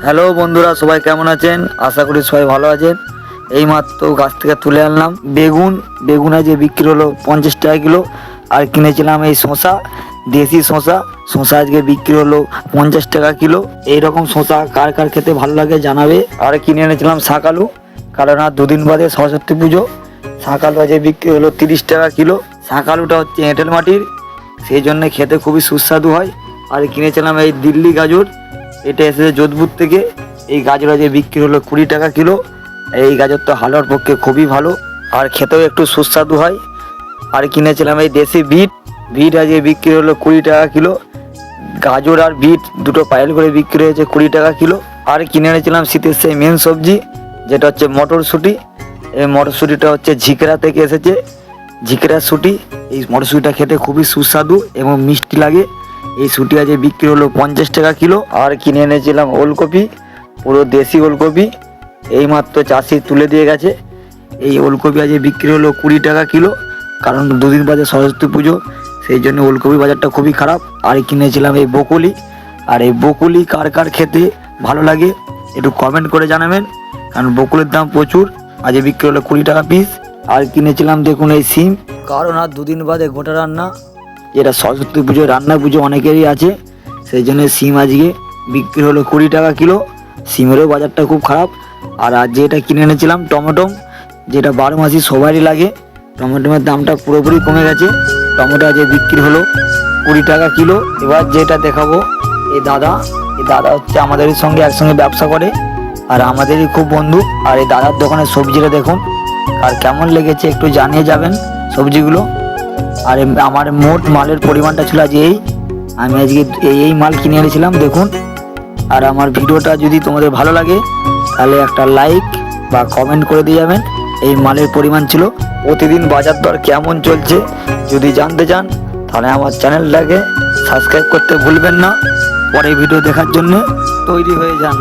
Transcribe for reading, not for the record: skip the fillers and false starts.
Hello বন্ধুরা, সবাই কেমন আছেন? আশা করি সবাই ভালো আছেন। এইমাত্র গাছ থেকে তুলে আনলাম বেগুন আজকে বিক্রি হলো 50 টাকা কিলো। আর কিনেছিলাম এই শসা, দেশি শসা আজকে বিক্রি হলো 50 টাকা কিলো। এইরকম শসা কার কার খেতে ভালো লাগে জানাবে। আর কিনে এনেছিলাম শাকালু, কারণ আর দুদিন বাদে সরস্বতী পুজো। শাকালু আজকে বিক্রি হলো 30 টাকা কিলো। শাকালুটা হচ্ছে এঁটেল মাটির, সেই জন্য খেতে খুবই সুস্বাদু হয়। আর কিনেছিলাম এই দিল্লি গাজর, এটা এসেছে যোধপুর থেকে। এই গাজর আজকে বিক্রি হলো 20 টাকা কিলো। এই গাজর তো হালুয়ার পক্ষে খুবই ভালো, আর খেতেও একটু সুস্বাদু হয়। আর কিনেছিলাম এই দেশি বিট আজকে বিক্রি হলো 20 টাকা কিলো। গাজর আর বিট দুটো পাইল করে বিক্রি হয়েছে 20 টাকা কিলো। আর কিনে এনেছিলাম শীতের সেই মেন সবজি, যেটা হচ্ছে মটরশুঁটি। এই মটরশুঁটিটা হচ্ছে ঝিকরা থেকে এসেছে, ঝিকরার শুঁটি। এই মটরশুঁটিটা খেতে খুবই সুস্বাদু এবং মিষ্টি লাগে। এই শুঁটি আজকে বিক্রি হলো 50 টাকা কিলো। আর কিনে এনেছিলাম ওলকপি, পুরো দেশি ওলকপি, এইমাত্র চাষি তুলে দিয়ে গেছে। এই ওলকপি আজকে বিক্রি হলো 20 টাকা কিলো, কারণ দুদিন বাদে সরস্বতী পুজো, সেই জন্য ওলকপি বাজারটা খুবই খারাপ। আর কিনেছিলাম এই বকুলি, আর এই বকুলি কার কার খেতে ভালো লাগে একটু কমেন্ট করে জানাবেন, কারণ বকুলির দাম প্রচুর। আজকে বিক্রি হলো 20 টাকা পিস। আর কিনেছিলাম দেখুন এই সিম, কারণ আর দুদিন বাদে গোটা রান্না, যেটা সরস্বতী পুজো রান্না পুজো অনেকেরই আছে, সেই জন্য সিম আজকে বিক্রি হলো 20 টাকা কিলো। সিমেরও বাজারটা খুব খারাপ। আর আজ যেটা কিনে এনেছিলাম টমেটো, যেটা 12 মাসই সবারই লাগে, টমেটোর দামটা পুরোপুরি কমে গেছে। টমেটো আজকে বিক্রি হলো 20 টাকা কিলো। এবার যেটা দেখাবো, এই দাদা হচ্ছে আমাদের সঙ্গে একসঙ্গে ব্যবসা করে, আর আমাদেরই খুব বন্ধু। আর এই দাদার দোকানের সবজিটা দেখুন, আর কেমন লেগেছে একটু জানিয়ে যাবেন সবজিগুলো। আর আমার মোট মালের পরিমাণটা ছিল আজ আমি আজকে এই মাল কিনে এনেছিলাম দেখুন। আর আমার ভিডিওটা যদি তোমাদের ভালো লাগে তাহলে একটা লাইক বা কমেন্ট করে দিয়ে যাবেন। এই মালের পরিমাণ ছিল। প্রতিদিন বাজার দর কেমন চলছে যদি জানতে চান তাহলে আমার চ্যানেলটাকে সাবস্ক্রাইব করতে ভুলবেন না। পরে ভিডিও দেখার জন্য তৈরি হয়ে যান।